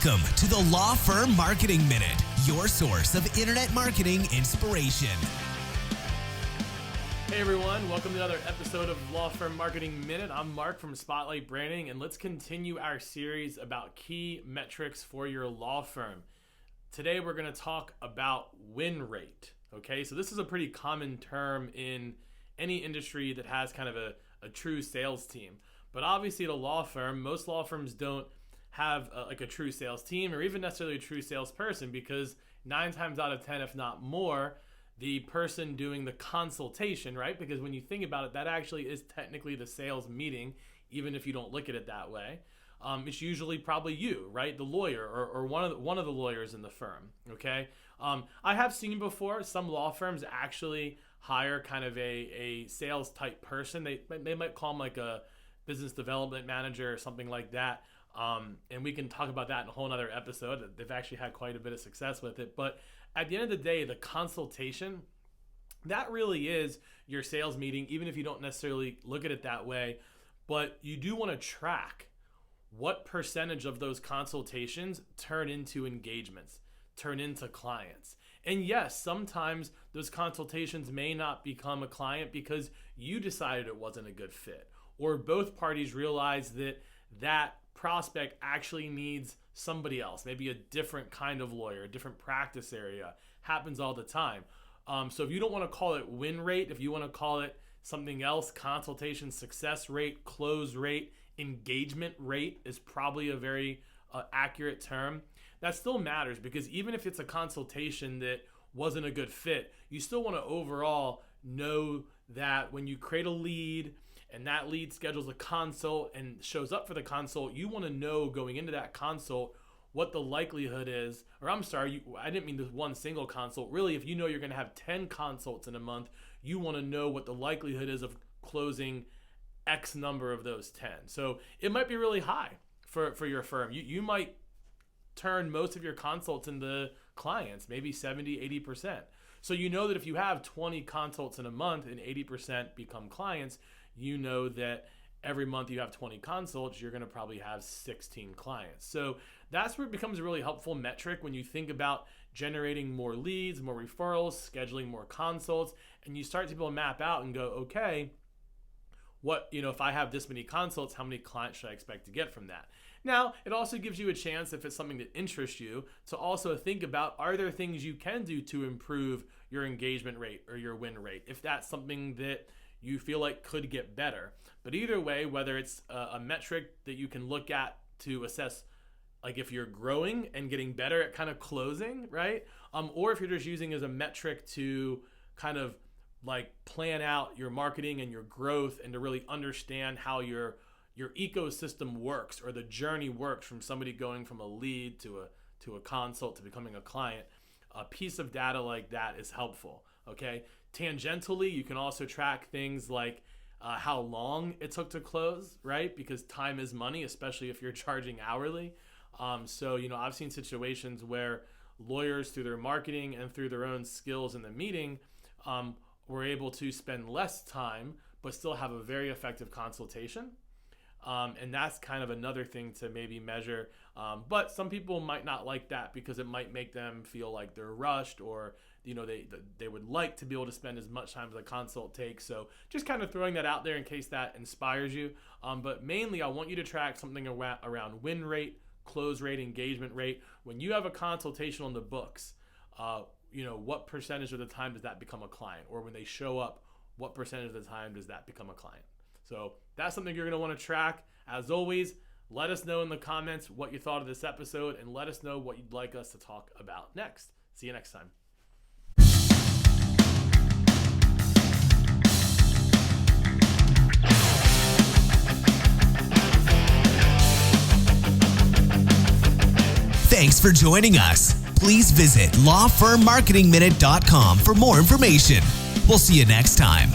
Welcome to the Law Firm Marketing Minute, your source of internet marketing inspiration. Hey everyone, welcome to another episode of Law Firm Marketing Minute. I'm Marc from Spotlight Branding, and let's continue our series about key metrics for your law firm. Today we're going to talk about win rate. Okay, so this is a pretty common term in any industry that has kind of a true sales team. But obviously at a law firm, most law firms don't have a true sales team or even necessarily a true salesperson, because 9 times out of 10, if not more, the person doing the consultation, right? Because when you think about it, that actually is technically the sales meeting, even if you don't look at it that way. It's usually probably you, right? The lawyer or one of the lawyers in the firm, okay? I have seen before some law firms actually hire kind of a sales type person. They might call them like a business development manager or something like that. And we can talk about that in a whole nother episode. They've actually had quite a bit of success with it. But at the end of the day, the consultation, that really is your sales meeting, even if you don't necessarily look at it that way. But you do want to track what percentage of those consultations turn into engagements, turn into clients. And yes, sometimes those consultations may not become a client because you decided it wasn't a good fit, or both parties realize that prospect actually needs somebody else, maybe a different kind of lawyer, a different practice area. Happens all the time. So if you don't want to call it win rate, if you want to call it something else, consultation success rate, close rate, engagement rate is probably a very accurate term. That still matters, because even if it's a consultation that wasn't a good fit, you still want to overall know that when you create a lead and that lead schedules a consult and shows up for the consult, you want to know going into that consult what the likelihood is, or I didn't mean this one single consult. Really, if you know you're going to have 10 consults in a month, you want to know what the likelihood is of closing X number of those 10. So it might be really high for your firm. You might turn most of your consults into clients, maybe 70, 80%. So you know that if you have 20 consults in a month and 80% become clients, you know that every month you have 20 consults, you're going to probably have 16 clients. So that's where it becomes a really helpful metric when you think about generating more leads, more referrals, scheduling more consults, and you start to be able to map out and go, okay, if I have this many consults, how many clients should I expect to get from that? Now, it also gives you a chance, if it's something that interests you, to also think about, are there things you can do to improve your engagement rate or your win rate, if that's something that you feel like could get better. But either way, whether it's a metric that you can look at to assess like if you're growing and getting better at kind of closing, right? Or if you're just using as a metric to kind of like plan out your marketing and your growth and to really understand how your ecosystem works, or the journey works from somebody going from a lead to a consult to becoming a client. A piece of data like that is helpful, okay? Tangentially, you can also track things like how long it took to close, right? Because time is money, especially if you're charging hourly. So I've seen situations where lawyers, through their marketing and through their own skills in the meeting, were able to spend less time but still have a very effective consultation. And that's kind of another thing to maybe measure. But some people might not like that because it might make them feel like they're rushed, or they would like to be able to spend as much time as a consult takes. So just kind of throwing that out there in case that inspires you. But mainly I want you to track something around win rate, close rate, engagement rate. When you have a consultation on the books, what percentage of the time does that become a client? Or when they show up, what percentage of the time does that become a client? So that's something you're going to want to track. As always, let us know in the comments what you thought of this episode, and let us know what you'd like us to talk about next. See you next time. Thanks for joining us. Please visit lawfirmmarketingminute.com for more information. We'll see you next time.